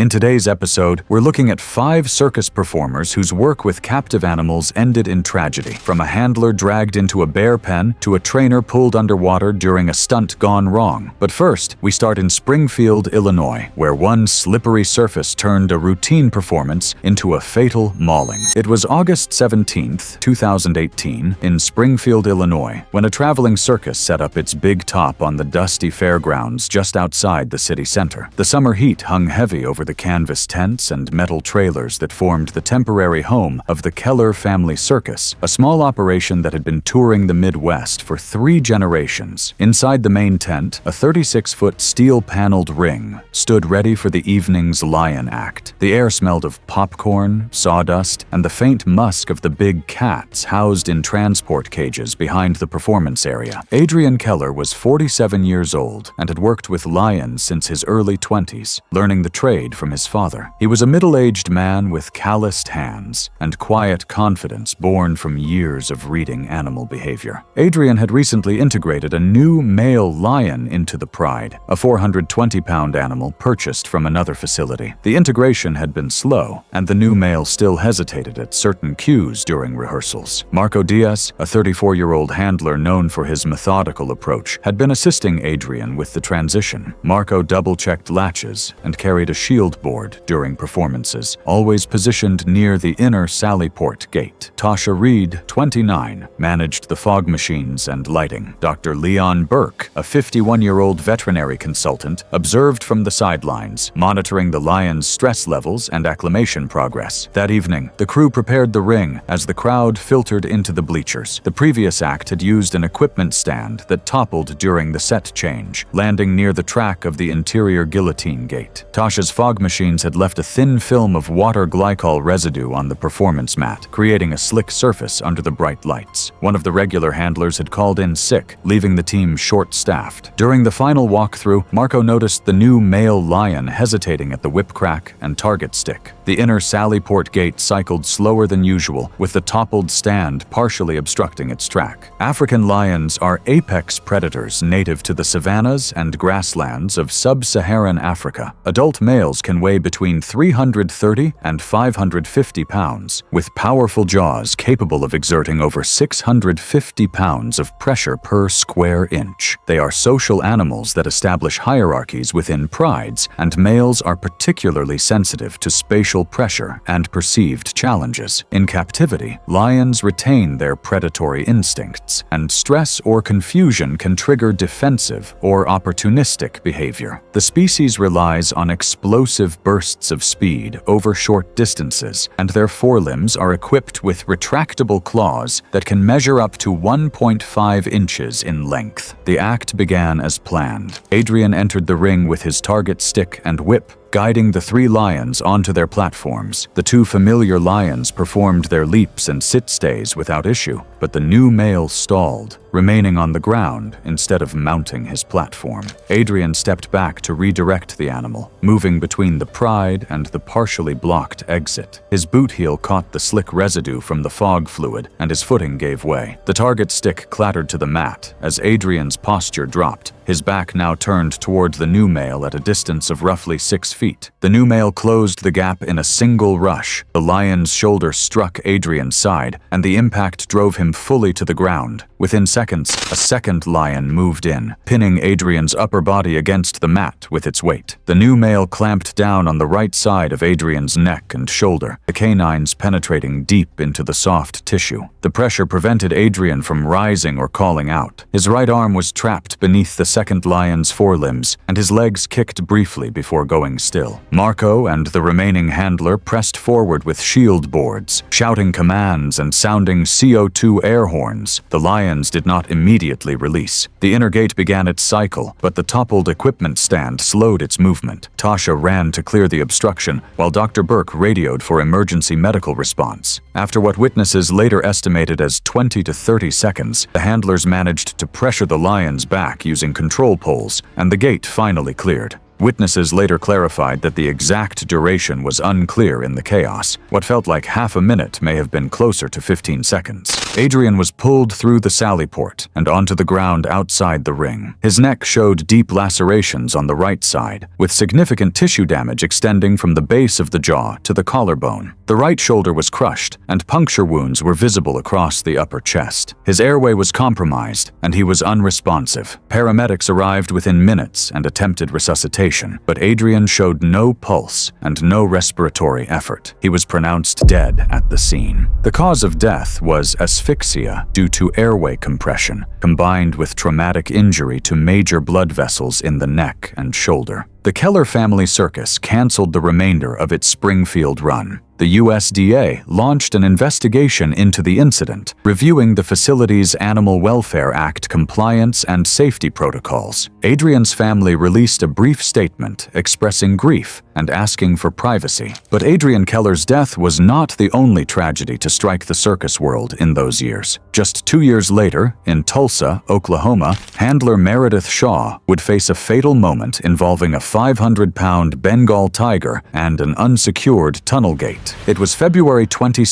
In today's episode, we're looking at 5 circus performers whose work with captive animals ended in tragedy, from a handler dragged into a bear pen to a trainer pulled underwater during a stunt gone wrong. But first, we start in Springfield, Illinois, where one slippery surface turned a routine performance into a fatal mauling. It was August 17, 2018, in Springfield, Illinois, when a traveling circus set up its big top on the dusty fairgrounds just outside the city center. The summer heat hung heavy over the canvas tents and metal trailers that formed the temporary home of the Keller family circus, a small operation that had been touring the Midwest for 3 generations. Inside the main tent, a 36-foot steel-paneled ring stood ready for the evening's lion act. The air smelled of popcorn, sawdust, and the faint musk of the big cats housed in transport cages behind the performance area. Adrian Keller was 47 years old and had worked with lions since his early 20s, learning the trade from his father. He was a middle-aged man with calloused hands and quiet confidence born from years of reading animal behavior. Adrian had recently integrated a new male lion into the pride, a 420-pound animal purchased from another facility. The integration had been slow, and the new male still hesitated at certain cues during rehearsals. Marco Diaz, a 34-year-old handler known for his methodical approach, had been assisting Adrian with the transition. Marco double-checked latches and carried a shield board during performances, always positioned near the inner Sallyport gate. Tasha Reed, 29, managed the fog machines and lighting. Dr. Leon Burke, a 51-year-old veterinary consultant, observed from the sidelines, monitoring the lions' stress levels and acclimation progress. That evening, the crew prepared the ring as the crowd filtered into the bleachers. The previous act had used an equipment stand that toppled during the set change, landing near the track of the interior guillotine gate. Tasha's fog machines had left a thin film of water glycol residue on the performance mat, creating a slick surface under the bright lights. One of the regular handlers had called in sick, leaving the team short-staffed. During the final walkthrough, Marco noticed the new male lion hesitating at the whip crack and target stick. The inner Sallyport gate cycled slower than usual, with the toppled stand partially obstructing its track. African lions are apex predators native to the savannas and grasslands of sub-Saharan Africa. Adult males can weigh between 330 and 550 pounds, with powerful jaws capable of exerting over 650 pounds of pressure per square inch. They are social animals that establish hierarchies within prides, and males are particularly sensitive to spatial pressure and perceived challenges. In captivity, lions retain their predatory instincts, and stress or confusion can trigger defensive or opportunistic behavior. The species relies on explosive bursts of speed over short distances, and their forelimbs are equipped with retractable claws that can measure up to 1.5 inches in length. The act began as planned. Adrian entered the ring with his target stick and whip, guiding the 3 lions onto their platforms. The 2 familiar lions performed their leaps and sit-stays without issue, but the new male stalled, remaining on the ground instead of mounting his platform. Adrian stepped back to redirect the animal, moving between the pride and the partially blocked exit. His boot heel caught the slick residue from the fog fluid, and his footing gave way. The target stick clattered to the mat as Adrian's posture dropped, his back now turned toward the new male at a distance of roughly 6 feet. The new male closed the gap in a single rush. The lion's shoulder struck Adrian's side, and the impact drove him fully to the ground. Within seconds, a second lion moved in, pinning Adrian's upper body against the mat with its weight. The new male clamped down on the right side of Adrian's neck and shoulder, the canines penetrating deep into the soft tissue. The pressure prevented Adrian from rising or calling out. His right arm was trapped beneath the second lion's forelimbs, and his legs kicked briefly before going still. Marco and the remaining handler pressed forward with shield boards, shouting commands and sounding CO2 air horns. The lions did not immediately release. The inner gate began its cycle, but the toppled equipment stand slowed its movement. Tasha ran to clear the obstruction, while Dr. Burke radioed for emergency medical response. After what witnesses later estimated as 20 to 30 seconds, the handlers managed to pressure the lions back using control poles, and the gate finally cleared. Witnesses later clarified that the exact duration was unclear in the chaos. What felt like half a minute may have been closer to 15 seconds. Adrian was pulled through the sally port and onto the ground outside the ring. His neck showed deep lacerations on the right side, with significant tissue damage extending from the base of the jaw to the collarbone. The right shoulder was crushed, and puncture wounds were visible across the upper chest. His airway was compromised, and he was unresponsive. Paramedics arrived within minutes and attempted resuscitation, but Adrian showed no pulse and no respiratory effort. He was pronounced dead at the scene. The cause of death was asphyxia due to airway compression, combined with traumatic injury to major blood vessels in the neck and shoulder. The Keller family circus canceled the remainder of its Springfield run. The USDA launched an investigation into the incident, reviewing the facility's Animal Welfare Act compliance and safety protocols. Adrian's family released a brief statement expressing grief and asking for privacy. But Adrian Keller's death was not the only tragedy to strike the circus world in those years. Just 2 years later, in Tulsa, Oklahoma, handler Meredith Shaw would face a fatal moment involving a 500-pound Bengal tiger and an unsecured tunnel gate. It was February 22,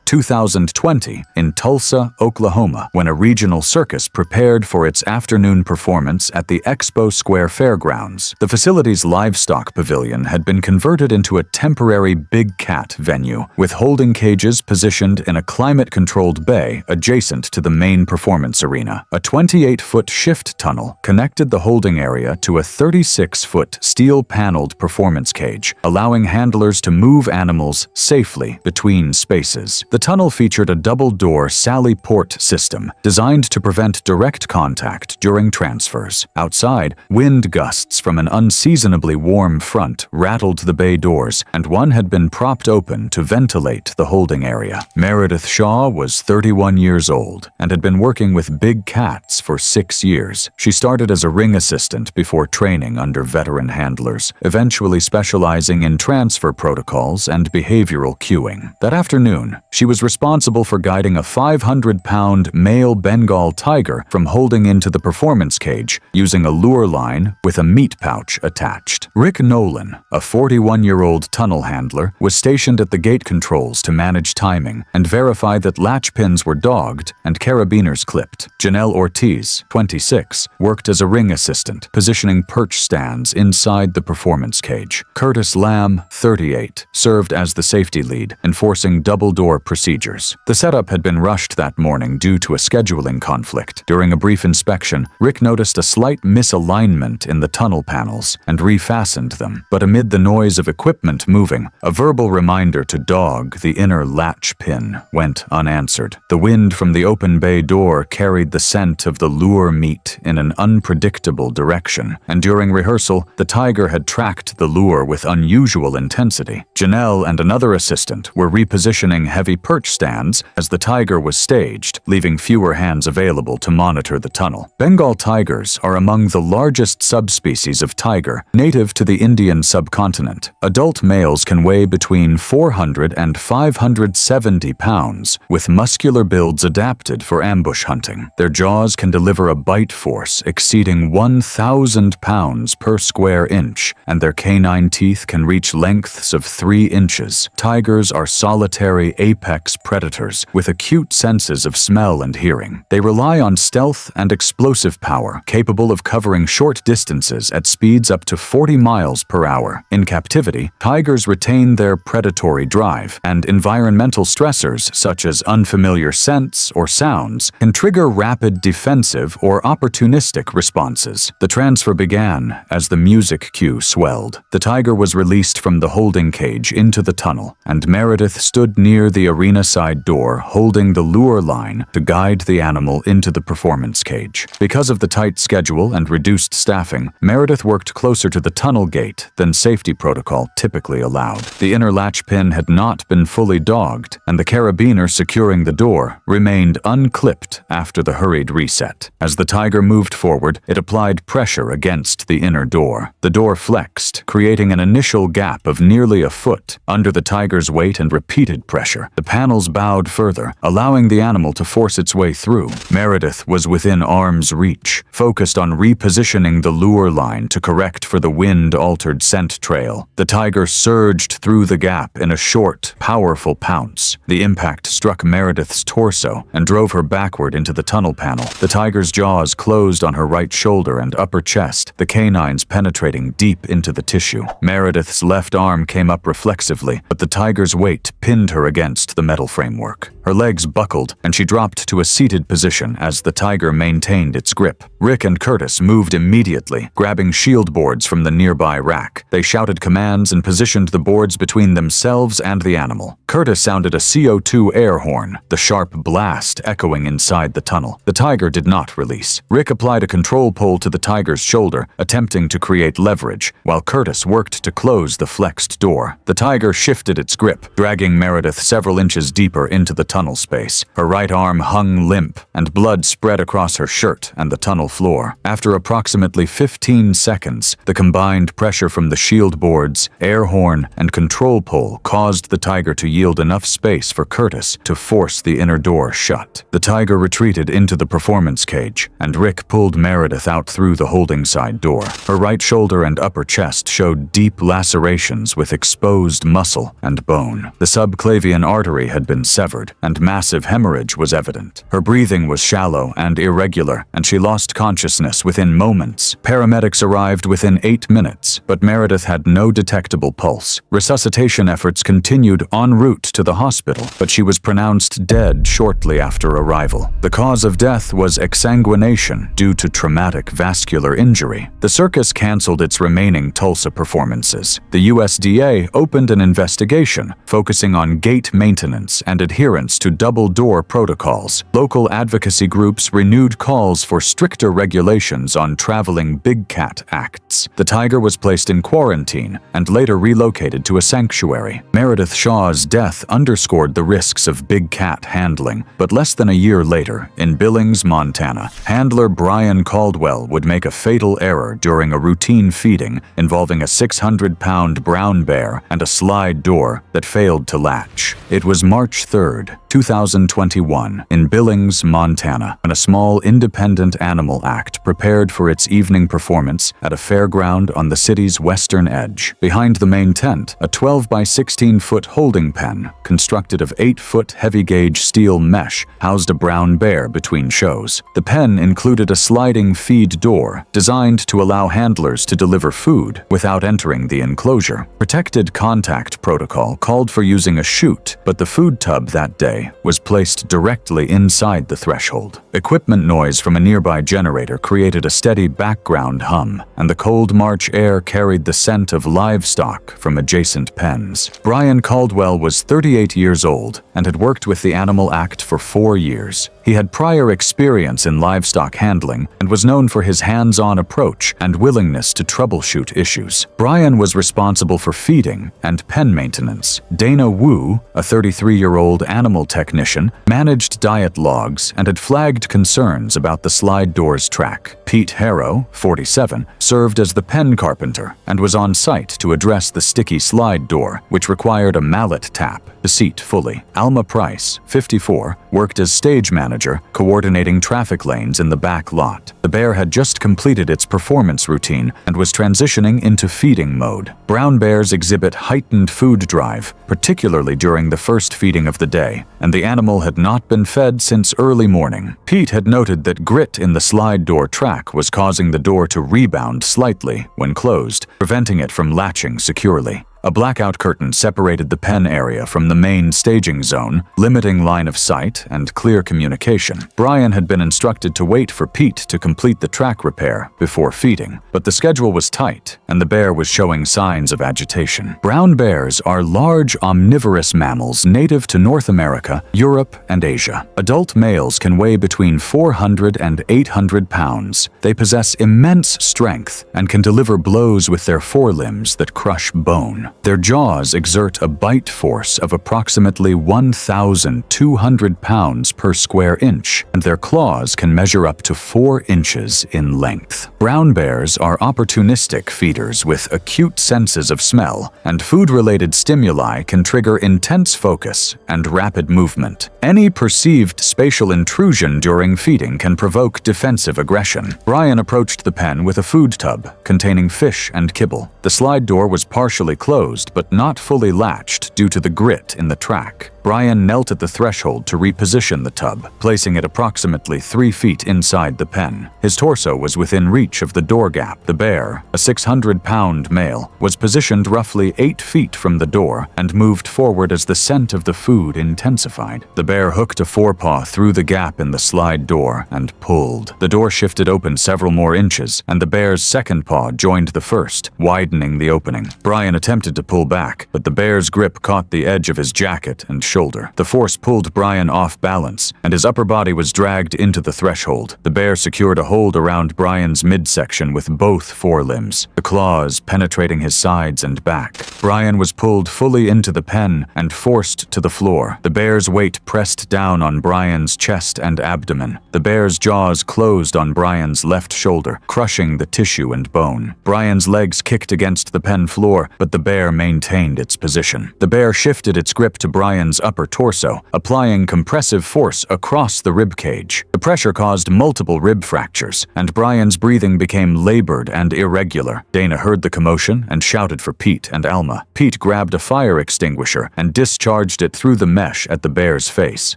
2020, in Tulsa, Oklahoma, when a regional circus prepared for its afternoon performance at the Expo Square Fairgrounds. The facility's livestock pavilion had been converted into a temporary big cat venue, with holding cages positioned in a climate-controlled bay adjacent to the main performance arena. A 28-foot shift tunnel connected the holding area to a 36-foot steel-paneled performance cage, allowing handlers to move animals safely between spaces. The tunnel featured a double-door sally port system designed to prevent direct contact during transfers. Outside, wind gusts from an unseasonably warm front rattled the bay doors, and one had been propped open to ventilate the holding area. Meredith Shaw was 31 years old and had been working with big cats for 6 years. She started as a ring assistant before training under veteran handlers, eventually specializing in transfer protocols and behavioral cueing. That afternoon, she was responsible for guiding a 500-pound male Bengal tiger from holding into the performance cage using a lure line with a meat pouch attached. Rick Nolan, a 41-year-old tunnel handler, was stationed at the gate controls to manage timing and verify that latch pins were dogged and carabiners clipped. Janelle Ortiz, 26, worked as a ring assistant, positioning perch stands inside the performance cage. Curtis Lamb, 38, served as the safety lead, enforcing double-door procedures. The setup had been rushed that morning due to a scheduling conflict. During a brief inspection, Rick noticed a slight misalignment in the tunnel panels and refastened them. But amid the noise of equipment moving, a verbal reminder to dog the inner latch pin went unanswered. The wind from the open bay door carried the scent of the lure meat in an unpredictable direction, and during rehearsal, the tiger had tracked the lure with unusual intensity. Janelle and another assistant were repositioning heavy perch stands as the tiger was staged, leaving fewer hands available to monitor the tunnel. Bengal tigers are among the largest subspecies of tiger native to the Indian subcontinent. Adult males can weigh between 400 and 570 pounds, with muscular builds adapted for ambush hunting. Their jaws can deliver a bite force exceeding 1,000 pounds per square inch, and their canine teeth can reach lengths of 3 inches. Tigers are solitary apex predators with acute senses of smell and hearing. They rely on stealth and explosive power, capable of covering short distances at speeds up to 40 miles per hour. In captivity, tigers retain their predatory drive, and environmental stressors such as unfamiliar scents or sounds can trigger rapid defensive or opportunistic responses. The transfer began as the music cue swelled. The tiger was released from the holding cage into the tunnel, and Meredith stood near the arena side door holding the lure line to guide the animal into the performance cage. Because of the tight schedule and reduced staffing, Meredith worked closer to the tunnel gate than safety protocol typically allowed. The inner latch pin had not been fully dogged, and the carabiner securing the door remained unclipped after the hurried reset. As the tiger moved forward, it applied pressure against the inner door. The door flexed, creating an initial gap of nearly a foot. Under the tiger's weight and repeated pressure, the panels bowed further, allowing the animal to force its way through. Meredith was within arm's reach, focused on repositioning the lure line to correct for the wind-altered scent trail. The tiger surged through the gap in a short, powerful pounce. The impact struck Meredith's torso and drove her backward into the tunnel panel. The tiger's jaws closed on her right shoulder and upper chest, the canines penetrating deep into the tissue. Meredith's left arm came up reflexively, but the tiger's weight pinned her against the metal framework. Her legs buckled, and she dropped to a seated position as the tiger maintained its grip. Rick and Curtis moved immediately, grabbing shield boards from the nearby rack. They shouted commands and positioned the boards between themselves and the animal. Curtis sounded a CO2 air horn, the sharp blast echoing inside the tunnel. The tiger did not release. Rick applied a control pole to the tiger's shoulder, attempting to create leverage, while Curtis worked to close the flexed door. The tiger shifted its grip, dragging Meredith several inches deeper into the tunnel space. Her right arm hung limp, and blood spread across her shirt and the tunnel floor. After approximately 15 seconds, the combined pressure from the shield boards, air horn, and control pole caused the tiger to yield enough space for Curtis to force the inner door shut. The tiger retreated into the performance cage, and Rick pulled Meredith out through the holding side door. Her right shoulder and upper chest showed deep lacerations with exposed muscle and bone. The subclavian artery had been severed, and massive hemorrhage was evident. Her breathing was shallow and irregular, and she lost consciousness within moments. Paramedics arrived within 8 minutes, but Meredith had no detectable pulse. Resuscitation efforts continued en route to the hospital, but she was pronounced dead shortly after arrival. The cause of death was exsanguination due to traumatic vascular injury. The circus canceled its remaining Tulsa performances. The USDA opened an investigation focusing on gate maintenance and adherence to double-door protocols. Local advocacy groups renewed calls for stricter regulations on traveling big cat acts. The tiger was placed in quarantine and later relocated to a sanctuary. Meredith Shaw's death underscored the risks of big cat handling, but less than a year later, in Billings, Montana, handler Brian Caldwell would make a fatal error during a routine feeding involving a 600-pound brown bear and a slide door that failed to latch. It was March 3rd, 2021, in Billings, Montana, when a small independent animal act prepared for its evening performance at a fairground on the city's western edge. Behind the main tent, a 12 by 16-foot holding pen, constructed of 8-foot heavy-gauge steel mesh, housed a brown bear between shows. The pen included a sliding feed door designed to allow handlers to deliver food without entering the enclosure. Protected contact protocol called for using a chute, but the food tub that day was placed directly inside the threshold. Equipment noise from a nearby generator created a steady background hum, and the cold March air carried the scent of livestock from adjacent pens. Brian Caldwell was 38 years old and had worked with the Animal Act for 4 years. He had prior experience in livestock handling and was known for his hands-on approach and willingness to troubleshoot issues. Brian was responsible for feeding and pen maintenance. Dana Wu, a 33-year-old animal technician, managed diet logs and had flagged concerns about the slide door's track. Pete Harrow, 47, served as the pen carpenter and was on site to address the sticky slide door, which required a mallet tap to seat fully. Alma Price, 54, worked as stage manager, coordinating traffic lanes in the back lot. The bear had just completed its performance routine and was transitioning into feeding mode. Brown bears exhibit heightened food drive, particularly during the first feeding of the day, and the animal had not been fed since early morning. Pete had noted that grit in the slide door track was causing the door to rebound slightly when closed, preventing it from latching securely. A blackout curtain separated the pen area from the main staging zone, limiting line of sight and clear communication. Brian had been instructed to wait for Pete to complete the track repair before feeding, but the schedule was tight and the bear was showing signs of agitation. Brown bears are large omnivorous mammals native to North America, Europe, and Asia. Adult males can weigh between 400 and 800 pounds. They possess immense strength and can deliver blows with their forelimbs that crush bone. Their jaws exert a bite force of approximately 1,200 pounds per square inch, and their claws can measure up to 4 inches in length. Brown bears are opportunistic feeders with acute senses of smell, and food-related stimuli can trigger intense focus and rapid movement. Any perceived spatial intrusion during feeding can provoke defensive aggression. Brian approached the pen with a food tub containing fish and kibble. The slide door was partially closed but not fully latched due to the grit in the track. Brian knelt at the threshold to reposition the tub, placing it approximately 3 feet inside the pen. His torso was within reach of the door gap. The bear, a 600-pound male, was positioned roughly 8 feet from the door and moved forward as the scent of the food intensified. The bear hooked a forepaw through the gap in the slide door and pulled. The door shifted open several more inches, and the bear's second paw joined the first, widening the opening. Brian attempted to pull back, but the bear's grip caught the edge of his jacket and shoulder. The force pulled Brian off balance, and his upper body was dragged into the threshold. The bear secured a hold around Brian's midsection with both forelimbs, the claws penetrating his sides and back. Brian was pulled fully into the pen and forced to the floor. The bear's weight pressed down on Brian's chest and abdomen. The bear's jaws closed on Brian's left shoulder, crushing the tissue and bone. Brian's legs kicked against the pen floor, but the bear maintained its position. The bear shifted its grip to Brian's upper torso, applying compressive force across the rib cage. The pressure caused multiple rib fractures, and Brian's breathing became labored and irregular. Dana heard the commotion and shouted for Pete and Alma. Pete grabbed a fire extinguisher and discharged it through the mesh at the bear's face.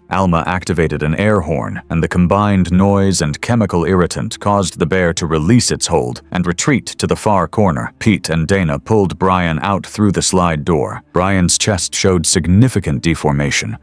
Alma activated an air horn, and the combined noise and chemical irritant caused the bear to release its hold and retreat to the far corner. Pete and Dana pulled Brian out through the slide door. Brian's chest showed significant deformation,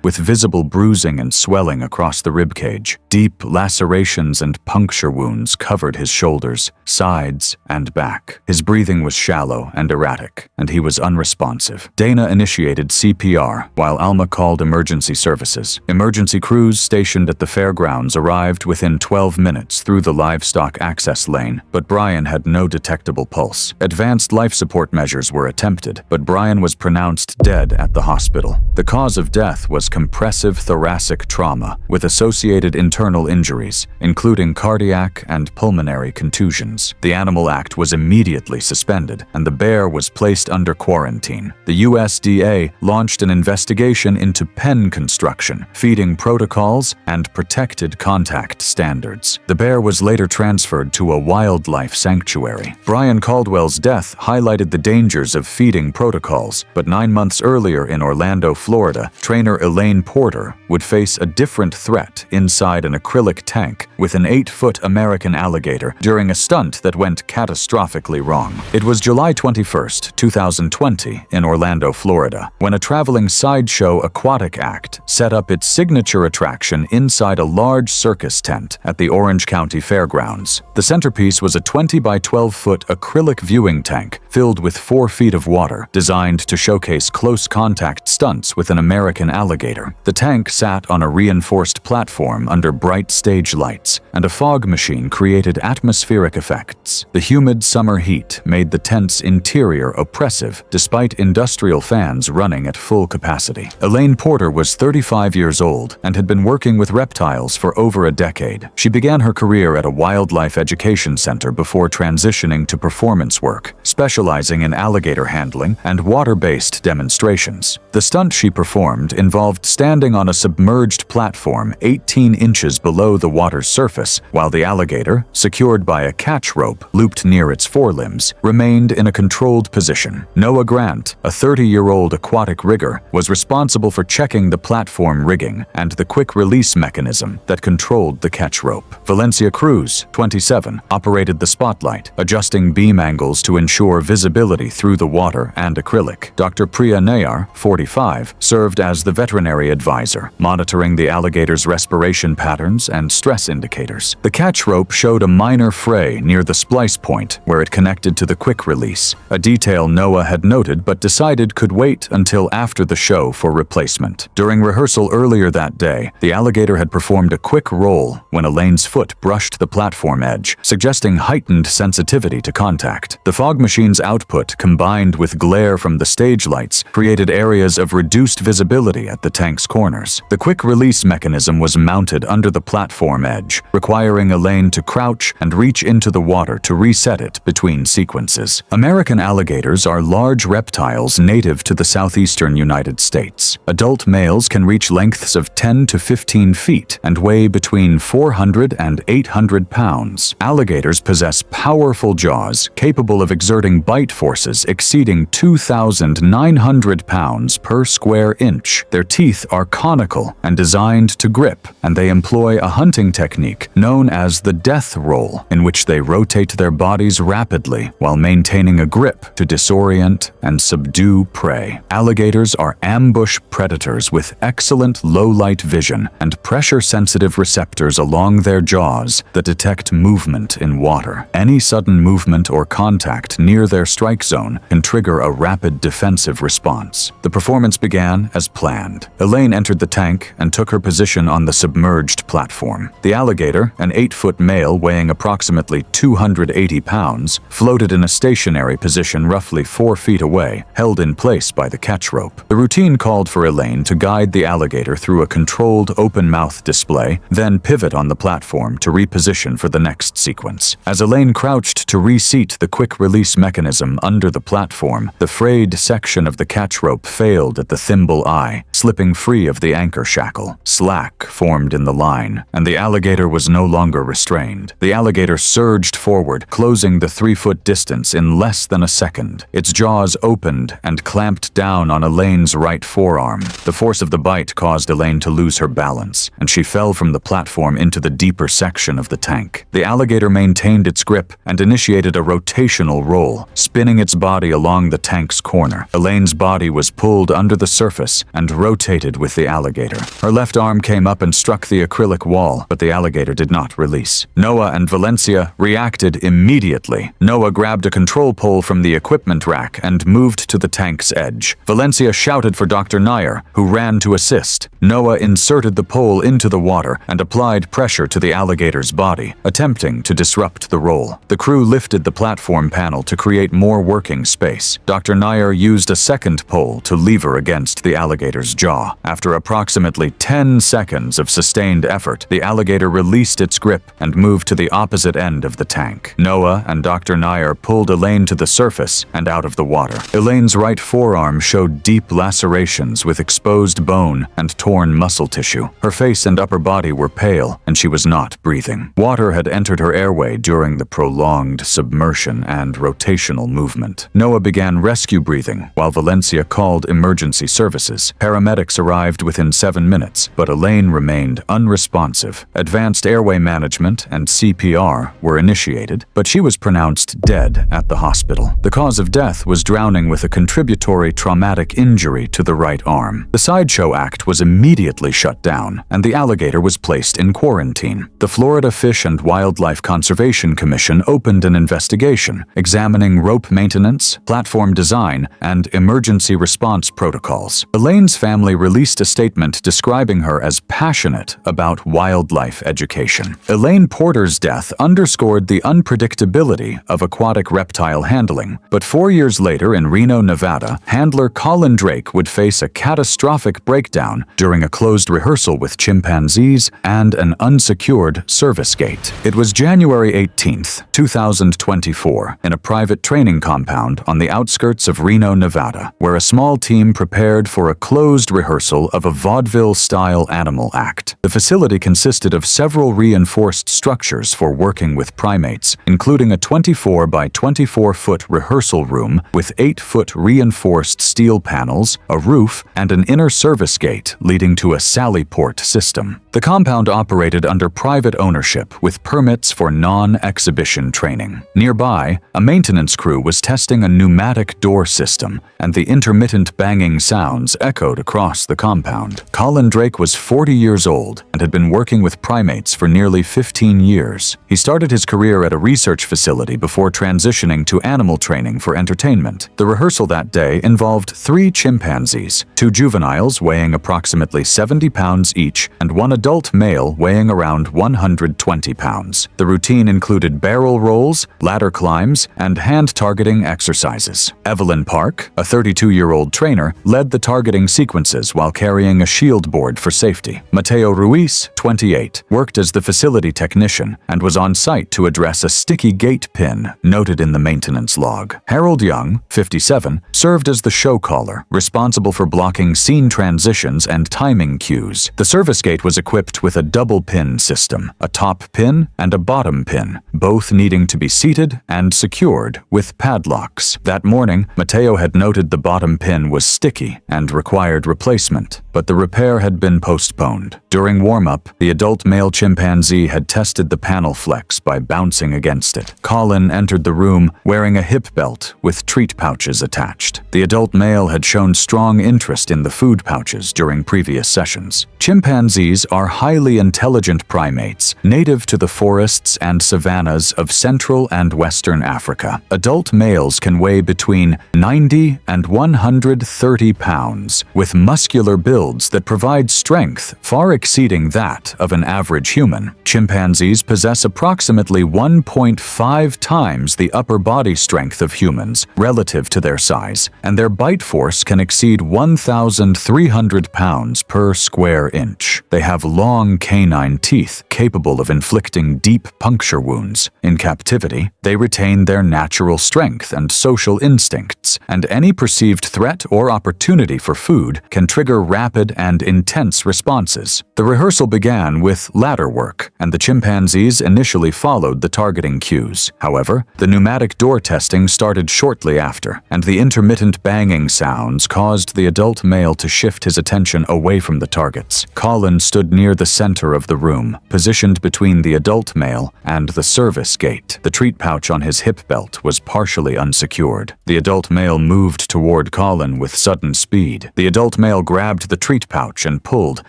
with visible bruising and swelling across the ribcage. Deep lacerations and puncture wounds covered his shoulders, sides, and back. His breathing was shallow and erratic, and he was unresponsive. Dana initiated CPR, while Alma called emergency services. Emergency crews stationed at the fairgrounds arrived within 12 minutes through the livestock access lane, but Brian had no detectable pulse. Advanced life support measures were attempted, but Brian was pronounced dead at the hospital. The cause of death was compressive thoracic trauma, with associated internal injuries, including cardiac and pulmonary contusions. The Animal Act was immediately suspended, and the bear was placed under quarantine. The USDA launched an investigation into pen construction, feeding protocols, and protected contact standards. The bear was later transferred to a wildlife sanctuary. Brian Caldwell's death highlighted the dangers of feeding protocols, but 9 months earlier in Orlando, Florida, trainer Elaine Porter would face a different threat inside an acrylic tank with an 8-foot American alligator during a stunt that went catastrophically wrong. It was July 21, 2020, in Orlando, Florida, when a traveling sideshow aquatic act set up its signature attraction inside a large circus tent at the Orange County Fairgrounds. The centerpiece was a 20 by 12-foot acrylic viewing tank filled with 4 feet of water, designed to showcase close contact stunts with an American alligator. The tank sat on a reinforced platform under bright stage lights, and a fog machine created atmospheric effects. The humid summer heat made the tent's interior oppressive, despite industrial fans running at full capacity. Elaine Porter was 35 years old and had been working with reptiles for over a decade. She began her career at a wildlife education center before transitioning to performance work, specializing in alligator handling and water-based demonstrations. The stunt she performed involved standing on a submerged platform 18 inches below the water's surface, while the alligator, secured by a catch rope looped near its forelimbs, remained in a controlled position. Noah Grant, a 30-year-old aquatic rigger, was responsible for checking the platform rigging and the quick-release mechanism that controlled the catch rope. Valencia Cruz, 27, operated the spotlight, adjusting beam angles to ensure visibility through the water and acrylic. Dr. Priya Nayar, 45, 25, served as the veterinary advisor, monitoring the alligator's respiration patterns and stress indicators. The catch rope showed a minor fray near the splice point where it connected to the quick release, a detail Noah had noted but decided could wait until after the show for replacement. During rehearsal earlier that day, the alligator had performed a quick roll when Elaine's foot brushed the platform edge, suggesting heightened sensitivity to contact. The fog machine's output, combined with glare from the stage lights, created areas of reduced visibility at the tank's corners. The quick release mechanism was mounted under the platform edge, requiring Elaine to crouch and reach into the water to reset it between sequences. American alligators are large reptiles native to the southeastern United States. Adult males can reach lengths of 10 to 15 feet and weigh between 400 and 800 pounds. Alligators possess powerful jaws capable of exerting bite forces exceeding 2,900 pounds per square inch. Their teeth are conical and designed to grip, and they employ a hunting technique known as the death roll, in which they rotate their bodies rapidly while maintaining a grip to disorient and subdue prey. Alligators are ambush predators with excellent low-light vision and pressure-sensitive receptors along their jaws that detect movement in water. Any sudden movement or contact near their strike zone can trigger a rapid defensive response. The performance began as planned. Elaine entered the tank and took her position on the submerged platform. The alligator, an 8-foot male weighing approximately 280 pounds, floated in a stationary position roughly 4 feet away, held in place by the catch rope. The routine called for Elaine to guide the alligator through a controlled open-mouth display, then pivot on the platform to reposition for the next sequence. As Elaine crouched to reseat the quick-release mechanism under the platform, the frayed section of the catch rope failed at the thimble eye, slipping free of the anchor shackle. Slack formed in the line, and the alligator was no longer restrained. The alligator surged forward, closing the 3-foot distance in less than a second. Its jaws opened and clamped down on Elaine's right forearm. The force of the bite caused Elaine to lose her balance, and she fell from the platform into the deeper section of the tank. The alligator maintained its grip and initiated a rotational roll, spinning its body along the tank's corner. Elaine's body was pulled under the surface and rotated with the alligator. Her left arm came up and struck the acrylic wall, but the alligator did not release. Noah and Valencia reacted immediately. Noah grabbed a control pole from the equipment rack and moved to the tank's edge. Valencia shouted for Dr. Nair, who ran to assist. Noah inserted the pole into the water and applied pressure to the alligator's body, attempting to disrupt the roll. The crew lifted the platform panel to create more working space. Dr. Nair used a second pole to lever against the alligator's jaw. After approximately 10 seconds of sustained effort, the alligator released its grip and moved to the opposite end of the tank. Noah and Dr. Nair pulled Elaine to the surface and out of the water. Elaine's right forearm showed deep lacerations with exposed bone and torn muscle tissue. Her face and upper body were pale, and she was not breathing. Water had entered her airway during the prolonged submersion and rotational movement. Noah began rescue breathing, while Valencia called emergency services. Paramedics arrived within 7 minutes, but Elaine remained unresponsive. Advanced airway management and CPR were initiated, but she was pronounced dead at the hospital. The cause of death was drowning with a contributory traumatic injury to the right arm. The sideshow act was immediately shut down, and the alligator was placed in quarantine. The Florida Fish and Wildlife Conservation Commission opened an investigation, examining rope maintenance, platform design, and emergency response protocols. Elaine's family released a statement describing her as passionate about wildlife education. Elaine Porter's death underscored the unpredictability of aquatic reptile handling, but 4 years later in Reno, Nevada, handler Colin Drake would face a catastrophic breakdown during a closed rehearsal with chimpanzees and an unsecured service gate. It was January 18, 2024, in a private training compound on the outskirts of Reno, Nevada, where a small team prepared for a closed rehearsal of a vaudeville-style animal act. The facility consisted of several reinforced structures for working with primates, including a 24 by 24-foot rehearsal room with 8-foot reinforced steel panels, a roof, and an inner service gate leading to a sally port system. The compound operated under private ownership with permits for non-exhibition training. Nearby, a maintenance crew was testing a pneumatic door system, and the intermittent banging banging sounds echoed across the compound. Colin Drake was 40 years old and had been working with primates for nearly 15 years. He started his career at a research facility before transitioning to animal training for entertainment. The rehearsal that day involved 3 chimpanzees, 2 juveniles weighing approximately 70 pounds each, and 1 adult male weighing around 120 pounds. The routine included barrel rolls, ladder climbs, and hand-targeting exercises. Evelyn Park, a 32-year-old trainer, led the targeting sequences while carrying a shield board for safety. Mateo Ruiz, 28, worked as the facility technician and was on site to address a sticky gate pin noted in the maintenance log. Harold Young, 57, served as the show caller, responsible for blocking scene transitions and timing cues. The service gate was equipped with a double pin system, a top pin and a bottom pin, both needing to be seated and secured with padlocks. That morning, Mateo had noted the bottom pin was sticky and required replacement, but the repair had been postponed. During warm-up, the adult male chimpanzee had tested the panel flex by bouncing against it. Colin entered the room wearing a hip belt with treat pouches attached. The adult male had shown strong interest in the food pouches during previous sessions. Chimpanzees are highly intelligent primates, native to the forests and savannas of Central and Western Africa. Adult males can weigh between 90 and 130 pounds, with muscular builds that provide strength far exceeding that of an average human. Chimpanzees possess approximately 1.5 times the upper body strength of humans relative to their size, and their bite force can exceed 1,300 pounds per square inch. They have long canine teeth capable of inflicting deep puncture wounds. In captivity, they retain their natural strength and social instincts, and any perceived threat or opportunity for food can trigger rapid and intense responses. The rehearsal began with ladder work, and the chimpanzees initially followed the targeting cues. However, the pneumatic door testing started shortly after, and the intermittent banging sounds caused the adult male to shift his attention away from the targets. Colin stood near the center of the room, positioned between the adult male and the service gate. The treat pouch on his hip belt was partially unsecured. The adult male moved toward Colin with sudden speed. The adult male grabbed the treat pouch and pulled,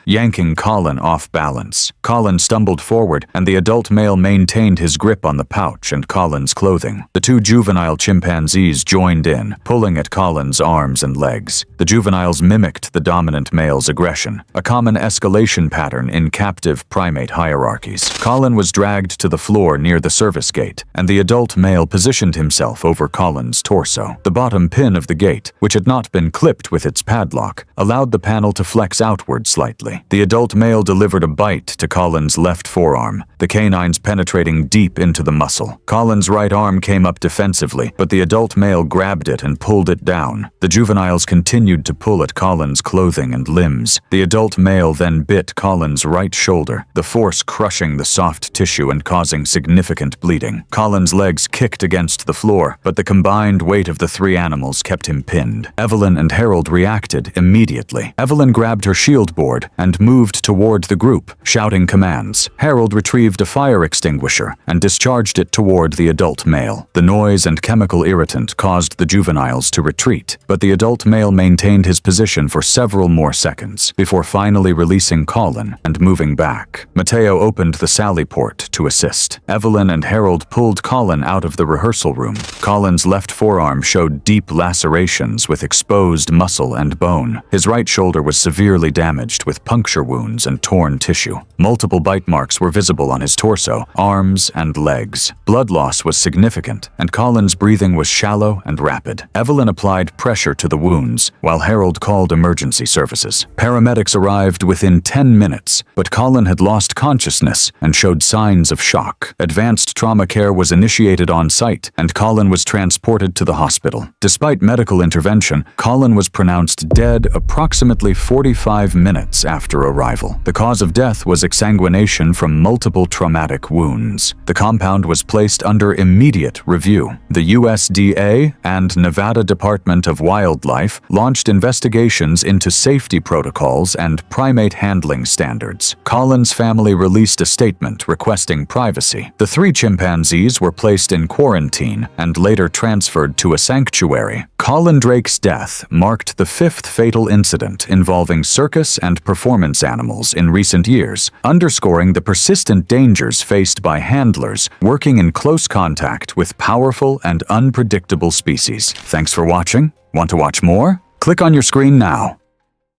yanking Colin off balance. Colin stumbled forward, and the adult male maintained his grip on the pouch and Colin's clothing. The 2 juvenile chimpanzees joined in, pulling at Colin's arms and legs. The juveniles mimicked the dominant male's aggression, a common escalation pattern in captive primate hierarchies. Colin was dragged to the floor near the service gate, and the adult male positioned himself over Colin's torso. The bottom pin of the gate, which had not been clipped with its padlock, allowed the panel to flex outward slightly. The adult male delivered a bite to Colin's left forearm, the canines penetrating deep into the muscle. Colin's right arm came up defensively, but the adult male grabbed it and pulled it down. The juveniles continued to pull at Colin's clothing and limbs. The adult male then bit Colin's right shoulder, the force crushing the soft tissue and causing significant bleeding. Colin's legs kicked against the floor, but the combined weight of the 3 animals kept him pinned. Evelyn and Harold reacted immediately. Evelyn grabbed her shield board and moved toward the group, shouting commands. Harold retrieved a fire extinguisher and discharged it toward the adult male. The noise and chemical irritant caused the juveniles to retreat, but the adult male maintained his position for several more seconds before finally releasing Colin and moving back. Mateo opened the sally port to assist. Evelyn and Harold pulled Colin out of the rehearsal room. Colin's left forearm showed deep lacerations with exposed muscle and bone. His right shoulder was severely damaged with puncture wounds and torn tissue. Multiple bite marks were visible on his torso, arms, and legs. Blood loss was significant, and Colin's breathing was shallow and rapid. Evelyn applied pressure to the wounds, while Harold called emergency services. Paramedics arrived within 10 minutes, but Colin had lost consciousness and showed signs of shock. Advanced trauma care was initiated on site, and Colin was transported to the hospital. Despite medical intervention, Colin was pronounced dead approximately 45 minutes after arrival. The cause of death was exsanguination from multiple traumatic wounds. The compound was placed under immediate review. The USDA and Nevada Department of Wildlife launched investigations into safety protocols and primate handling standards. Colin's family released a statement requesting privacy. The 3 chimpanzees were placed in quarantine and later transferred to a sanctuary. Colin Drake's death marked the fifth fatal incident involving circus and performance animals in recent years, underscoring the persistent dangers faced by handlers working in close contact with powerful and unpredictable species. Thanks for watching. Want to watch more? Click on your screen now.